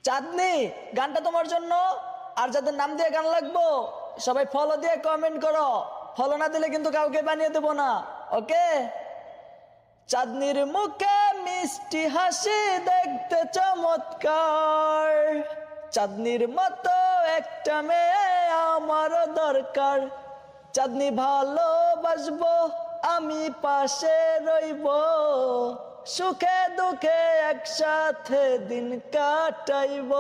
চাঁদনি, গানটা তোমার জন্য। আর যাদের নাম দিয়ে গান লাগবো সবাই ফলো দিয়ে কমেন্ট করো, ফলো না দিলে কিন্তু কাউকে বানিয়ে দেবো না, ওকে? চাঁদনির মুখে মিষ্টি হাসি দেখতে চমৎকার, চাঁদনির মতো একটা মেয়ে আমারও দরকার। চাঁদনি ভালোবাসবো, আমি পাশে রইব, সুখে দুঃখে একসাথে দিন কাটাইব।